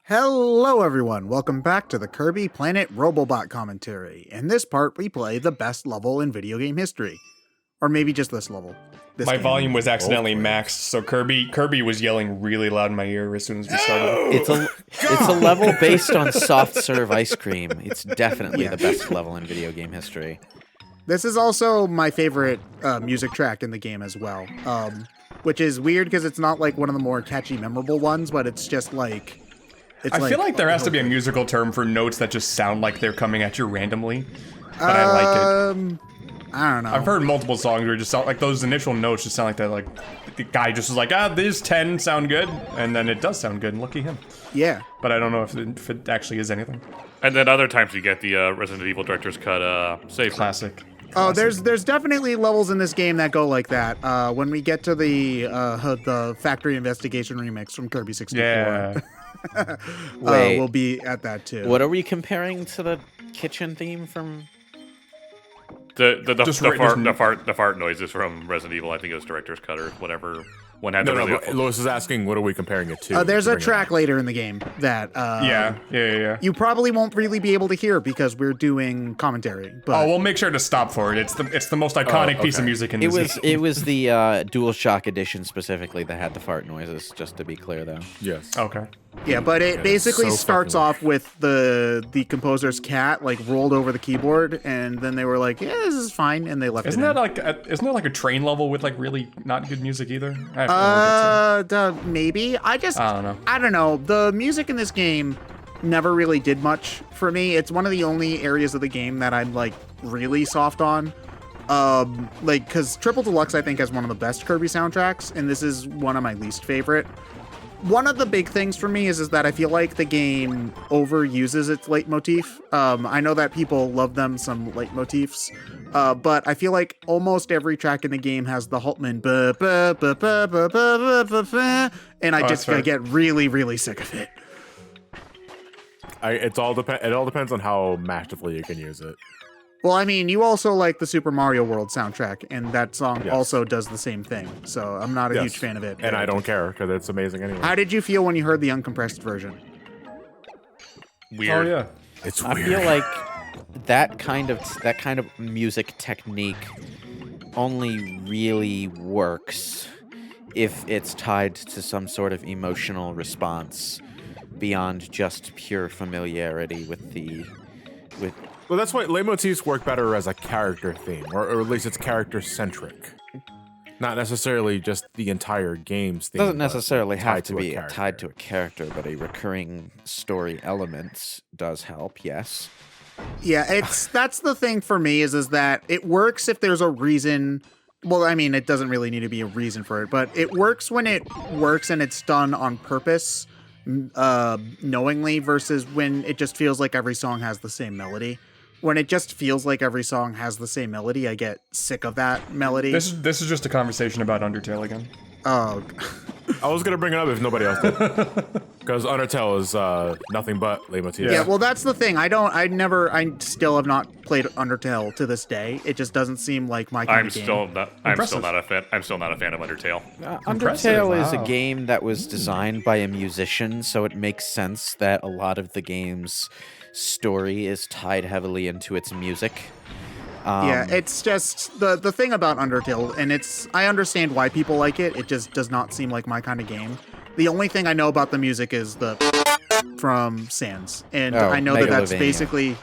Hello everyone, welcome back to the Kirby Planet Robobot commentary. In this part, we play the best level in video game history. Or maybe just this level. My volume was accidentally maxed, so Kirby was yelling really loud in my ear as soon as we started. It's a level based on soft serve ice cream. It's definitely the best level in video game history. This is also my favorite music track in the game as well. Which is weird because it's not like one of the more catchy, memorable ones, but it's just like... I feel like there has to be a musical term for notes that just sound like they're coming at you randomly, but I like it. I don't know. I've heard multiple songs where it just sound like those initial notes just sound like that. Like the guy just was like, these 10 sound good, and then it does sound good, and lucky him. Yeah. But I don't know if it actually is anything. And then other times you get the Resident Evil Director's Cut save. Classic. Oh, there's definitely levels in this game that go like that. When we get to the Factory Investigation remix from Kirby 64. Yeah. Wait, we'll be at that too. What are we comparing to the kitchen theme from? The fart noises from Resident Evil. I think it was Director's Cut or whatever. But Lois is asking, what are we comparing it to? There's a track later in the game that Yeah. you probably won't really be able to hear because we're doing commentary. But We'll make sure to stop for it. It's the most iconic piece of music in this game. It was the DualShock edition specifically that had the fart noises. Just to be clear, though. Yes. Okay. yeah, but it basically so starts fucking off with the composer's cat like rolled over the keyboard, and then they were like, "Yeah, this is fine," and they left Isn't it. that like a train level with like really not good music either? Maybe. I don't know. I don't know. The music in this game never really did much for me. It's one of the only areas of the game that I'm like really soft on. Because Triple Deluxe I think has one of the best Kirby soundtracks, and this is one of my least favorite. One of the big things for me is that I feel like the game overuses its leitmotif. I know that people love them some leitmotifs, but I feel like almost every track in the game has the Haltman and I get really, really sick of it. It all depends on how masterfully you can use it. Well, I mean, you also like the Super Mario World soundtrack, and that song also does the same thing, so I'm not a huge fan of it. And I don't care, because it's amazing anyway. How did you feel when you heard the uncompressed version? Weird. Oh yeah. It's weird. I feel like that kind of music technique only really works if it's tied to some sort of emotional response beyond just pure familiarity with. Well, that's why leitmotifs work better as a character theme, or at least it's character-centric. Not necessarily just the entire game's theme. Doesn't necessarily have to be character. tied to a character, but a recurring story element does help, yes. Yeah, that's the thing for me is that it works if there's a reason. Well, I mean, it doesn't really need to be a reason for it, but it works when it works and it's done on purpose, knowingly, versus when it just feels like every song has the same melody. When it just feels like every song has the same melody, I get sick of that melody. This is just a conversation about Undertale again. Oh, I was going to bring it up if nobody else did. Because Undertale is nothing but leitmotifs. yeah. Well, that's the thing. I still have not played Undertale to this day. It just doesn't seem like my kind of game. I'm still not a fan of Undertale. Undertale is a game that was designed by a musician, so it makes sense that a lot of the game's story is tied heavily into its music. Yeah, it's just the thing about Undertale, and I understand why people like it. It just does not seem like my kind of game. The only thing I know about the music is the from Sans, and I know that's basically.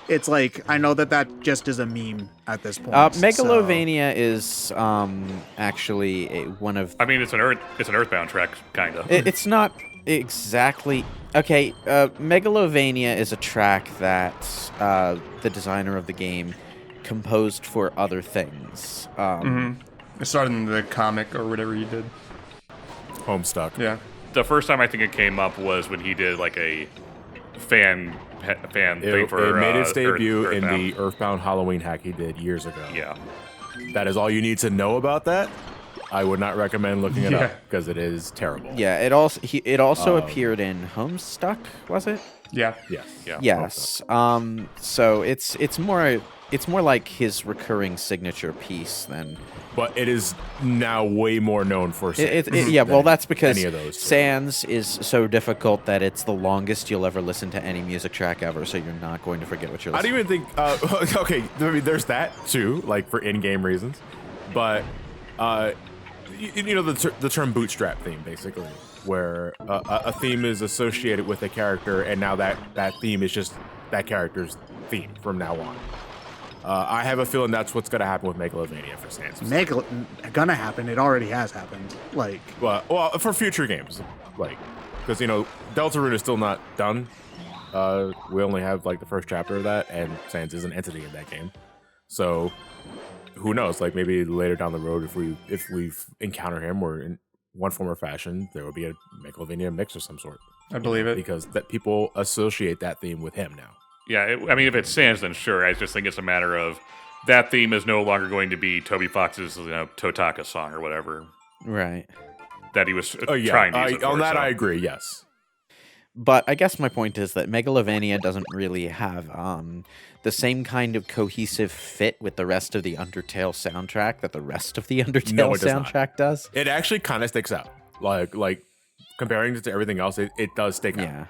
It's like I know that just is a meme at this point. Megalovania is actually one of. I mean, it's an Earthbound track, kind of. It's not exactly. Okay, Megalovania is a track that the designer of the game composed for other things. It started in the comic or whatever you did. Homestuck. Yeah. The first time I think it came up was when he did like a fan thing for it made its debut in Earthbound. the Earthbound Halloween hack he did years ago. Yeah. That is all you need to know about that. I would not recommend looking it Yeah. up because it is terrible. Yeah, it also appeared in Homestuck, was it? Yeah. Yes. Yeah. Yes. So it's more like his recurring signature piece than But it is now way more known for yeah. Well, that's because any of those two. Sans is so difficult that it's the longest you'll ever listen to any music track ever. So you're not going to forget what you're I listening. don't even think. Okay, I mean, there's that too, like for in-game reasons. But you know the term bootstrap theme, basically, where a theme is associated with a character, and now that theme is just that character's theme from now on. I have a feeling that's what's going to happen with Megalovania for Sans. Gonna happen. It already has happened. Like, Well, for future games, like, because Deltarune is still not done. We only have like the first chapter of that, and Sans is an entity in that game. So, who knows? Like, maybe later down the road, if we encounter him or in one form or fashion, there will be a Megalovania mix of some sort. I believe it. Because that people associate that theme with him now. Yeah, I mean, if it's Sans, then sure. I just think it's a matter of that theme is no longer going to be Toby Fox's Totaka song or whatever Right. that he was Yeah, trying to use it for, on that so. I agree. Yes. But I guess my point is that Megalovania doesn't really have the same kind of cohesive fit with the rest of the Undertale soundtrack that the rest of the Undertale No, it does not. soundtrack does. It actually kind of sticks out. Like comparing it to everything else, it does stick out. Yeah.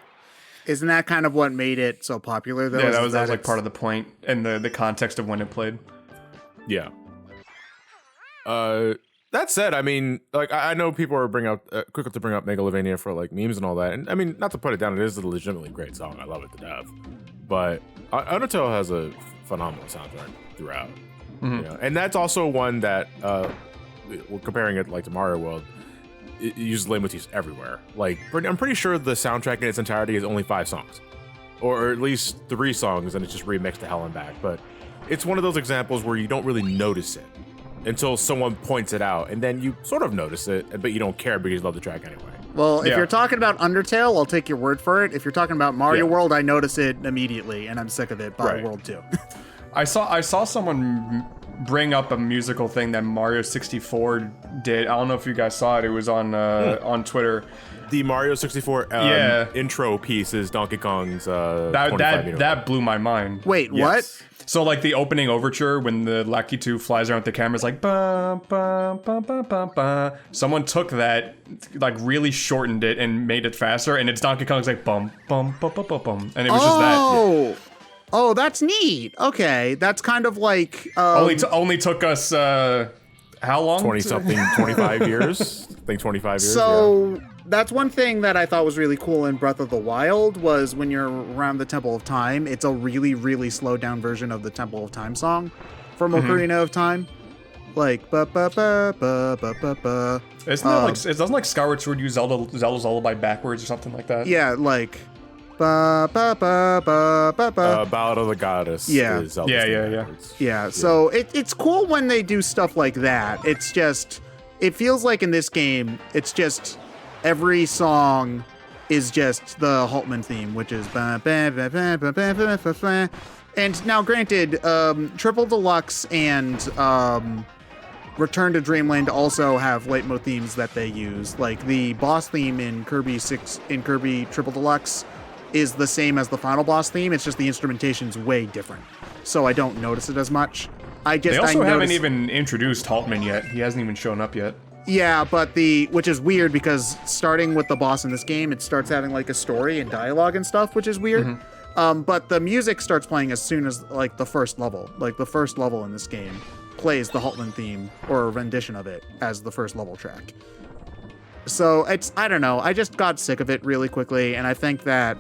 isn't that kind of what made it so popular? Though, Yeah, is that was like it's- part of the point and the context of when it played. Yeah. That said, I mean, like I know people are quick to bring up Megalovania for like memes and all that, and I mean, not to put it down, it is a legitimately great song. I love it to death. But Undertale has a phenomenal soundtrack throughout, you know? And that's also one that we're comparing it like to Mario World. It uses leitmotifs everywhere. Like, I'm pretty sure the soundtrack in its entirety is only 5 songs, or at least 3 songs, and it's just remixed to hell and back. But it's one of those examples where you don't really notice it until someone points it out, and then you sort of notice it, but you don't care because you love the track anyway. Well, if Yeah. you're talking about Undertale, I'll take your word for it. If you're talking about Mario Yeah. World, I notice it immediately, and I'm sick of it by Right. World 2. I saw someone bring up a musical thing that Mario 64 did. I don't know if you guys saw it. It was on Twitter. The Mario 64 Yeah. intro piece is Donkey Kong's 25-meter. That blew my mind. Wait, Yes. what? So like the opening overture when the Lucky 2 flies around with the camera is like bum, bum, bum, bum, bum, bum. Someone took that, like really shortened it and made it faster, and it's Donkey Kong's like bum bum bum bum bum bum, and it was just that. Oh, that's neat. Okay, that's kind of like Only took us how long? 20-something, 25 years? I think 25 years, So that's one thing that I thought was really cool in Breath of the Wild was when you're around the Temple of Time, it's a really, really slowed down version of the Temple of Time song from Ocarina of Time. Like ba ba ba ba ba ba ba. Isn't that like it doesn't like Skyward Sword use Zelda's Lullaby backwards or something like that? Yeah, like ba ba ba ba ba ba. Ballad of the Goddess. Yeah. Is Zelda's Yeah, theme yeah, yeah. backwards. Yeah, so it's cool when they do stuff like that. It's just, it feels like in this game, it's just every song is just the Haltman theme, which is ba ba ba ba ba ba ba ba ba. And now, granted, Triple Deluxe and Return to Dreamland also have leitmotif themes that they use. Like the boss theme in Kirby Triple Deluxe is the same as the final boss theme. It's just the instrumentation's way different, so I don't notice it as much. They also haven't even introduced Haltman yet. He hasn't even shown up yet. Yeah, but which is weird because starting with the boss in this game, it starts having like a story and dialogue and stuff, which is weird. But the music starts playing as soon as like the first level. Like the first level in this game plays the Haltman theme or a rendition of it as the first level track. So I don't know. I just got sick of it really quickly, and I think that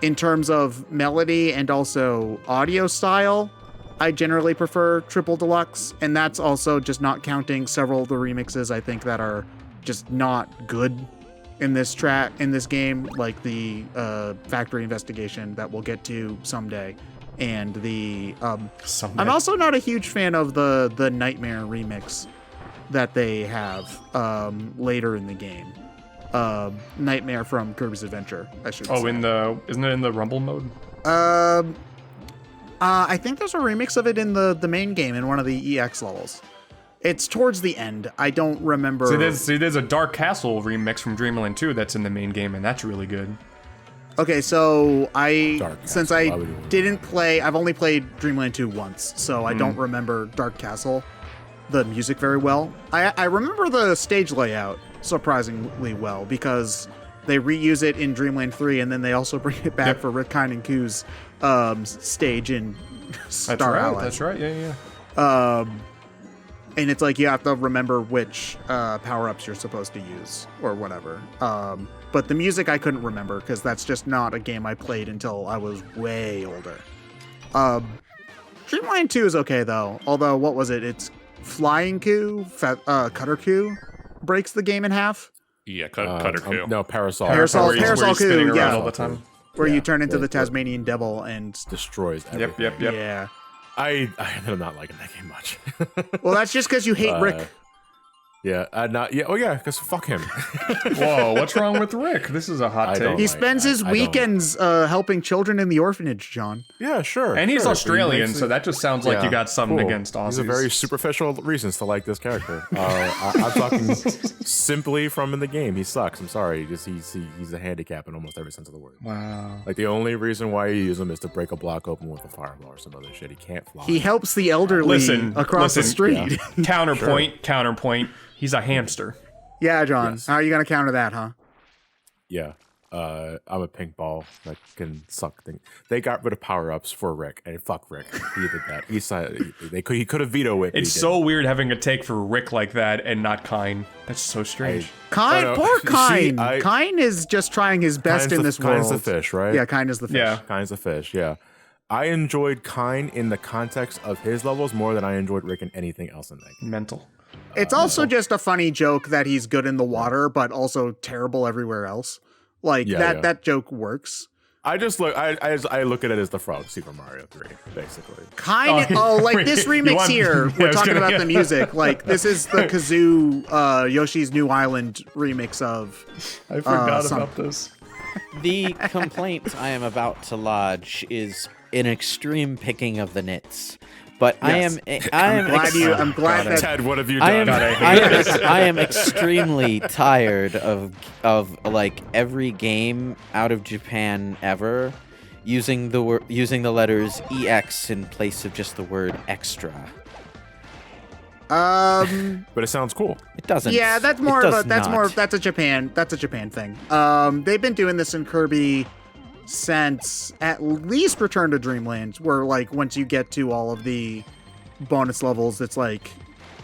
in terms of melody and also audio style, I generally prefer Triple Deluxe, and that's also just not counting several of the remixes I think that are just not good in this game, like the Factory Investigation that we'll get to someday, and the Someday. I'm also not a huge fan of the Nightmare remix that they have later in the game. Nightmare from Kirby's Adventure, I should say. Isn't it in the Rumble mode? I think there's a remix of it in the main game in one of the EX levels. It's towards the end. I don't remember. There's a Dark Castle remix from Dreamland 2 that's in the main game, and that's really good. Okay, so Since didn't play, I've only played Dreamland 2 once, so I don't remember Dark Castle, the music very well. I remember the stage layout surprisingly well because they reuse it in Dreamland 3, and then they also bring it back for Rick Kind and Q's stage in Star Allies. That's right. Yeah. And it's like you have to remember which power-ups you're supposed to use or whatever. But the music I couldn't remember because that's just not a game I played until I was way older. Dreamland 2 is okay though. Although, what was it? It's Flying Coup, Cutter Coup breaks the game in half. Yeah, Cutter Coup. No, Parasol. Parasol where he's Coup, spinning around yeah. all the time. Where you turn into the Tasmanian devil and destroys everything. Yep. yeah. I ended up not liking that game much. Well, that's just because you hate Rick. Yeah, not yeah. Oh yeah, because fuck him. Whoa, what's wrong with Rick? This is a hot I take. don't He like- spends his I don't- weekends helping children in the orphanage, John. Yeah, sure. And he's sure. Australian, He so that just sounds like yeah, you got something cool. against Aussies. These are very superficial reasons to like this character. I'm talking simply from in the game. He sucks. I'm sorry. Just he's a handicap in almost every sense of the word. Wow. Like the only reason why you use him is to break a block open with a fireball or some other shit. He can't fly. He helps the elderly across the street. Yeah. Counterpoint. He's a hamster. Yeah, John. Yes. How are you going to counter that, huh? Yeah. I'm a pink ball that can suck things. They got rid of power-ups for Rick, and fuck Rick. He did that. He could have vetoed it. but It's he so weird having a take for Rick like that and not Kine. That's so strange. Kine, Oh, no. poor See, Kine. I- Kine is just trying his best Kine's in the- this world. Kine's the fish, right? Yeah, Kine is the fish. Yeah. Kine's the fish, yeah. I enjoyed Kine in the context of his levels more than I enjoyed Rick in anything else in that game. Mental. It's also just a funny joke that he's good in the water, but also terrible everywhere else. Like that joke works. I just look. I look at it as the Frog Super Mario 3, basically. Kind of. Like this remix want- here. Yeah, I We're was talking gonna- about the music. Like this is the Kazoo Yoshi's New Island remix of. I forgot some- about this. The complaint I am about to lodge is an extreme picking of the nits. But Yes. I'm glad that Ted, what have you I done? am I am extremely tired of like every game out of Japan ever using the letters EX in place of just the word extra. But it sounds cool. It doesn't. Yeah, that's it more of does a that's not. more that's a Japan thing. They've been doing this in Kirby since at least Return to Dreamland, where like once you get to all of the bonus levels, it's like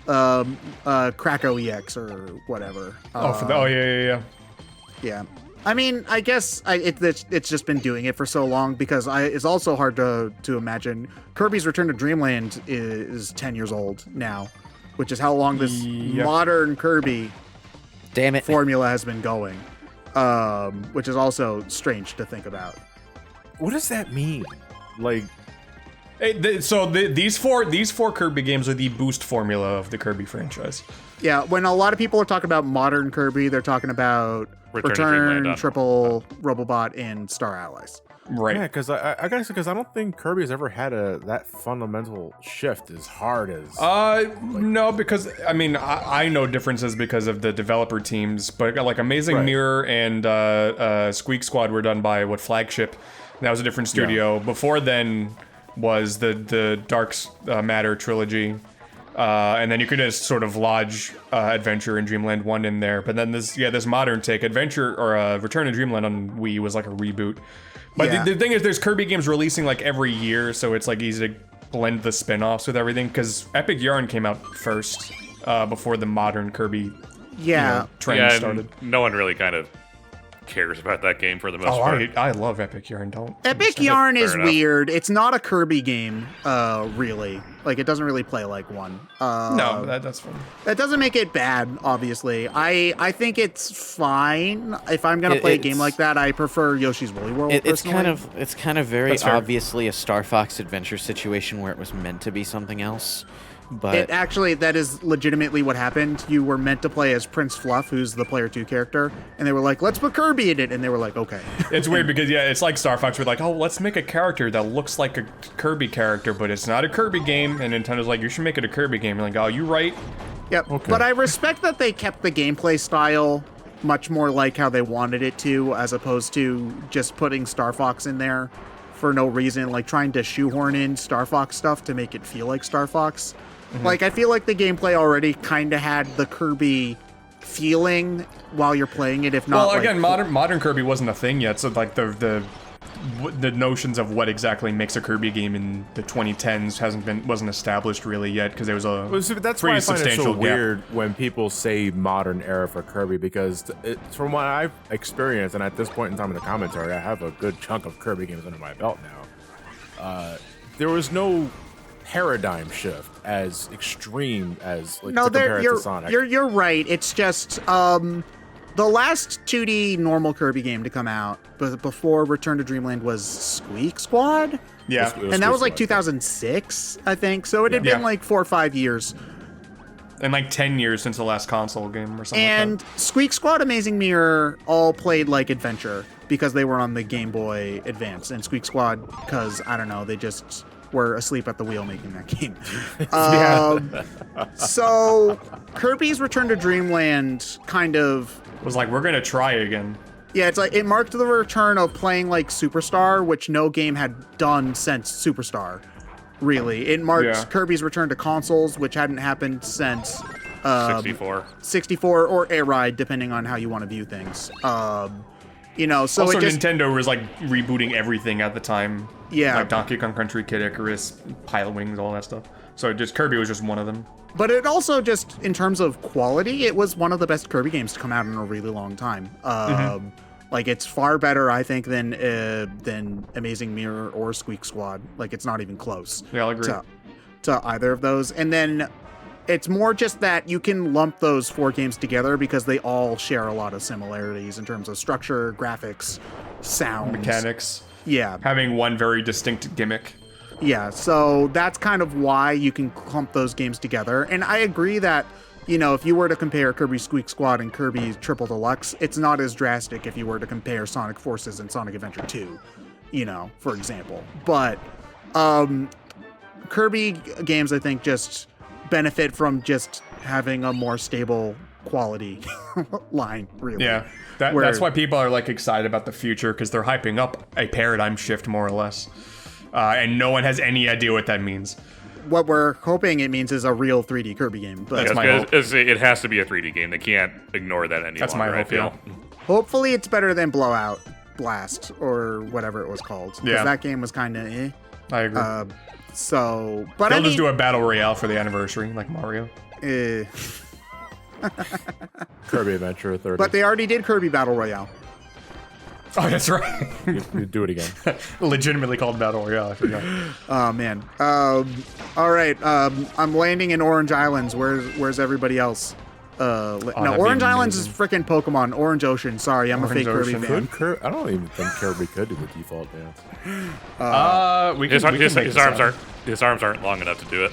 Krakow EX or whatever. Yeah. Yeah. I mean, I guess it's just been doing it for so long because it's also hard to imagine. Kirby's Return to Dreamland is 10 years old now, which is how long this modern Kirby Damn it. formula has been going, which is also strange to think about. What does that mean? Like, These four Kirby games are the boost formula of the Kirby franchise. Yeah, when a lot of people are talking about modern Kirby, they're talking about Return to Return, Dreamland. Triple, Robobot, and Star Allies. Right. yeah, because I gotta say, because I don't think Kirby's ever had that fundamental shift as hard as. No, because I mean I know differences because of the developer teams, but like Amazing Right. Mirror and Squeak Squad were done by Flagship. That was a different studio. Before then was the Dark Matter trilogy. And then you could just sort of lodge Adventure and Dreamland 1 in there. But then this modern take, Adventure or Return to Dreamland on Wii was like a reboot. But Yeah. the thing is, there's Kirby games releasing like every year, so it's like easy to blend the spin-offs with everything. Because Epic Yarn came out first before the modern Kirby Yeah. trend Yeah, started. and no one really kind of cares about that game for the most Oh, part. I love Epic Yarn. Don't. Epic Yarn is Fair enough. weird. It's not a Kirby game, really. Like, it doesn't really play like one. No, that's fun. That doesn't make it bad, obviously. I think it's fine. If I'm going to play a game it's- like that, I prefer Yoshi's Woolly World, It's personally. kind of very That's fair. obviously a Star Fox Adventure situation where it was meant to be something else. But That is legitimately what happened. You were meant to play as Prince Fluff, who's the Player 2 character, and they were like, let's put Kirby in it, and they were like, okay. It's weird because it's like Star Fox. We're like, oh, let's make a character that looks like a Kirby character, but it's not a Kirby game. And Nintendo's like, you should make it a Kirby game. You're like, oh, you right. Yep. Okay. But I respect that they kept the gameplay style much more like how they wanted it to, as opposed to just putting Star Fox in there for no reason, like trying to shoehorn in Star Fox stuff to make it feel like Star Fox. Like, I feel like the gameplay already kind of had the Kirby feeling while you're playing it, if not. Well, again, like, modern Kirby wasn't a thing yet, so like the notions of what exactly makes a Kirby game in the 2010s wasn't established really yet, because there was a Well, see, but that's why pretty I find it so substantial gap. weird when people say modern era for Kirby, because from what I've experienced, and at this point in time in the commentary, I have a good chunk of Kirby games under my belt now. There was no paradigm shift as extreme as like, to compare it to Sonic. You're right. It's just the last 2D normal Kirby game to come out, but before Return to Dreamland, was Squeak Squad. Yeah, And that was like 2006, I think. So it had been like 4 or 5 years. and like 10 years since the last console game or something. And like Squeak Squad, Amazing Mirror all played like Adventure because they were on the Game Boy Advance, and Squeak Squad because, I don't know, they just were asleep at the wheel making that game. So Kirby's Return to Dreamland kind of... that. Was like, we're gonna try again. Yeah, it's like it marked the return of playing like Superstar, which no game had done since Superstar. Really, it marked Kirby's return to consoles, which hadn't happened since 64 or Air Ride, depending on how you want to view things. You know, so Also, it just, Nintendo was like rebooting everything at the time. Yeah. Like Donkey Kong Country, Kid Icarus, Pilot Wings, all that stuff. So just Kirby was just one of them. But it also just, in terms of quality, it was one of the best Kirby games to come out in a really long time. Like, it's far better, I think, than Amazing Mirror or Squeak Squad. Like, it's not even close. Yeah, I'll agree. To either of those. And then it's more just that you can lump those 4 games together because they all share a lot of similarities in terms of structure, graphics, sound, Mechanics. Yeah. Having one very distinct gimmick. Yeah, so that's kind of why you can clump those games together. And I agree that, you know, if you were to compare Kirby Squeak Squad and Kirby Triple Deluxe, it's not as drastic if you were to compare Sonic Forces and Sonic Adventure 2, you know, for example. But Kirby games, I think, just benefit from just having a more stable quality line, really. Yeah, that's why people are like excited about the future, because they're hyping up a paradigm shift, more or less. And no one has any idea what that means. What we're hoping it means is a real 3D Kirby game. But That's my hope. It has to be a 3D game. They can't ignore that any That's longer, my hope, I feel. yeah. hopefully it's better than Blowout Blast or whatever it was called. Because Yeah. that game was kind of eh. I agree. But They'll I mean, just do a battle royale for the anniversary, like Mario. eh. Kirby Adventure 30. But they already did Kirby Battle Royale. Oh, that's right. You do it again. Legitimately called battle royale. I forgot. Oh man. All right. I'm landing in Orange Islands. Where's everybody else? No, that'd be Orange Islands is amazing. freaking Pokemon. Orange Ocean. Sorry, I'm Orange a fake Ocean. Kirby fan. I don't even think Kirby could do the default dance. His arms aren't long enough to do it.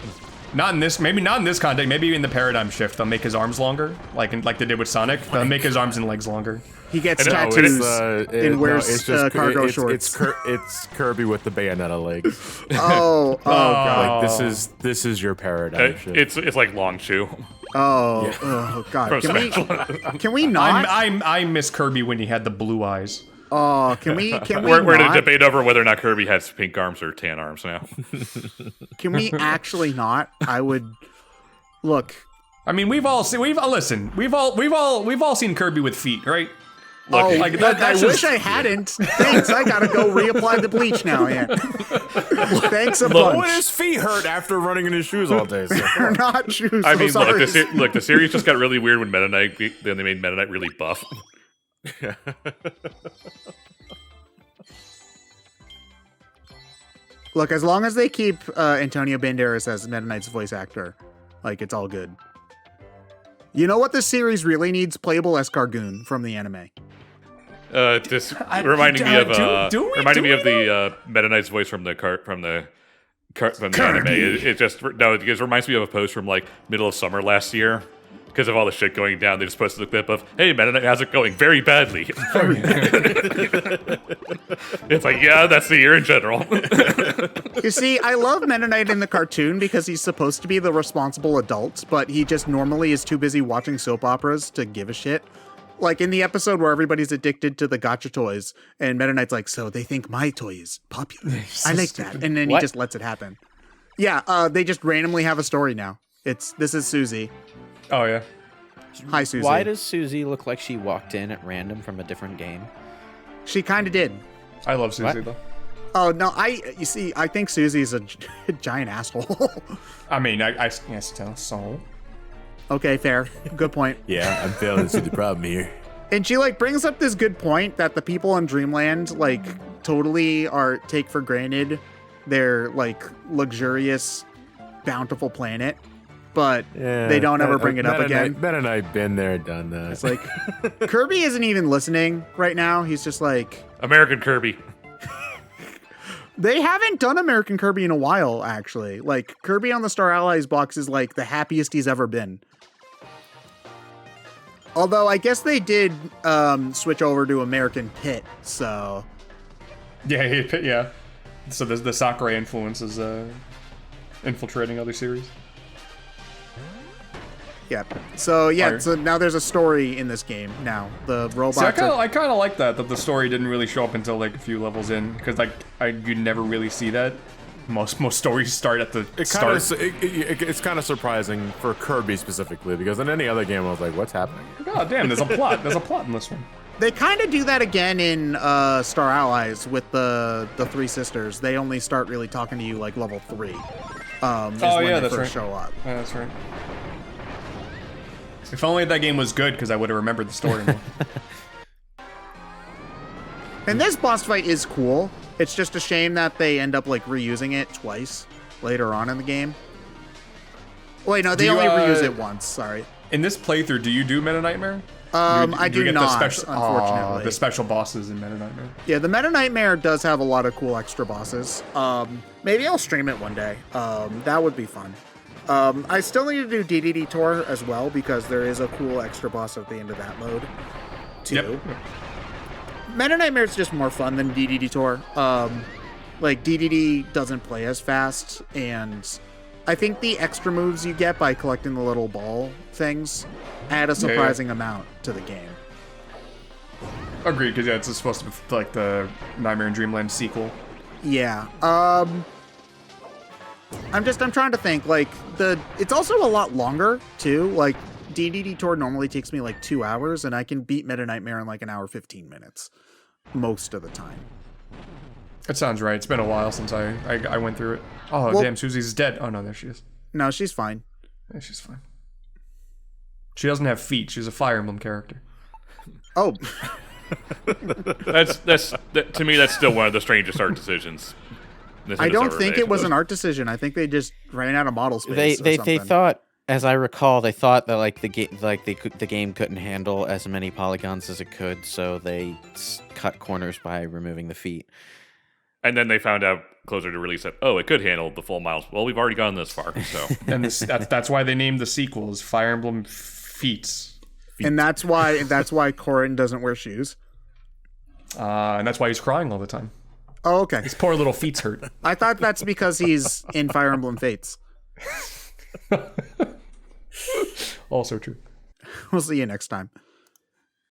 Not in this. Maybe not in this context. Maybe in the paradigm shift, they'll make his arms longer, like they did with Sonic. They'll make his arms and legs longer. He gets No, tattoos it's, and wears cargo shorts. It's Kirby with the Bayonetta legs. Oh god. Like this is your paradigm shift. It's like Long Chew. Oh god. From Can we not? I miss Kirby when he had the blue eyes. Oh, can we We're in a not? debate over whether or not Kirby has pink arms or tan arms now. Can we actually not? I would look. I mean, we've all seen Kirby with feet, right? Look, Oh, like, look, that's I just- wish I hadn't. Thanks. I gotta go reapply the bleach now. Yeah. Thanks a When bunch. his feet hurt after running in his shoes all day. So. They're not shoes. I mean, sorry. look, the series just got really weird when Meta Knight. Then they made Meta Knight really buff. Look, as long as they keep Antonio Banderas as Meta Knight's voice actor, like, it's all good. You know what this series really needs? Playable Escargoon from the anime. Just reminding me of do we the Meta Knight's voice from the anime. It just reminds me of a post from like middle of summer last year. because of all the shit going down, they just posted the clip of, "Hey, Meta Knight, how's it going? Very badly." It's like, yeah, that's the year in general. You see, I love Meta Knight in the cartoon because he's supposed to be the responsible adult, but he just normally is too busy watching soap operas to give a shit. Like in the episode where everybody's addicted to the gacha toys, and Meta Knight's like, so they think my toy is popular. I like that. And then he just lets it happen. Yeah, they just randomly have a story now. This is Susie. Oh, yeah. Hi, Susie. Why does Susie look like she walked in at random from a different game? She kind of did. I love Susie, What? though. Oh, no, you see, I think Susie's a giant asshole. I mean, I yes, tell so. Okay, fair. Good point. Yeah, I'm failing to see the problem here. And she, like, brings up this good point that the people in Dreamland, like, totally take for granted their, like, luxurious, bountiful planet. But they don't ever bring it up again. Ben and I been there, done that. It's like, Kirby isn't even listening right now. He's just like... American Kirby. They haven't done American Kirby in a while, actually. Like, Kirby on the Star Allies box is, like, the happiest he's ever been. Although, I guess they did switch over to American Pit, so... Yeah. So the Sakurai influence is infiltrating other series. Yeah. So, yeah, Alright. so now there's a story in this game now. The robots See, I kind of like that the story didn't really show up until like a few levels in, because like you never really see that. Most stories start at the start. It's kind of surprising for Kirby specifically, because in any other game I was like, what's happening? God damn, there's a plot. There's a plot in this one. They kind of do that again in Star Allies with the three sisters. They only start really talking to you like level 3. Is when they that's first right. show up. Yeah, that's right. If only that game was good, because I would have remembered the story more. And this boss fight is cool. It's just a shame that they end up like reusing it twice later on in the game. Wait, no, they Do you, only reuse it once. Sorry. In this playthrough, do you do Meta Nightmare? I do you get not, the special, unfortunately. the special bosses in Meta Nightmare. Yeah, the Meta Nightmare does have a lot of cool extra bosses. Maybe I'll stream it one day. That would be fun. I still need to do DDD Tour as well, because there is a cool extra boss at the end of that mode, too. Yep. Meta Nightmare is just more fun than DDD Tour. Like, DDD doesn't play as fast, and I think the extra moves you get by collecting the little ball things add a surprising amount to the game. Agreed, because it's supposed to be like the Nightmare in Dreamland sequel. Yeah. I'm trying to think, like, it's also a lot longer, too. Like, DDD Tour normally takes me, like, 2 hours, and I can beat Meta Nightmare in, like, an hour 15 minutes. Most of the time. It sounds right. It's been a while since I went through it. Oh, Well- damn, Susie's dead. Oh, no, there she is. No, she's fine. Yeah, she's fine. She doesn't have feet. She's a Fire Emblem character. Oh, To me, that's still one of the strangest art decisions. I don't think it was an art decision. I think they just ran out of model space. They or something. thought, as I recall, they thought that like the game couldn't handle as many polygons as it could, so they cut corners by removing the feet. And then they found out closer to release that, it could handle the full miles. Well, we've already gone this far, so. And that's why they named the sequel as Fire Emblem Feats. And that's why Corin doesn't wear shoes. And that's why he's crying all the time. Oh, okay. His poor little feet's hurt. I thought that's because he's in Fire Emblem Fates. Also true. We'll see you next time.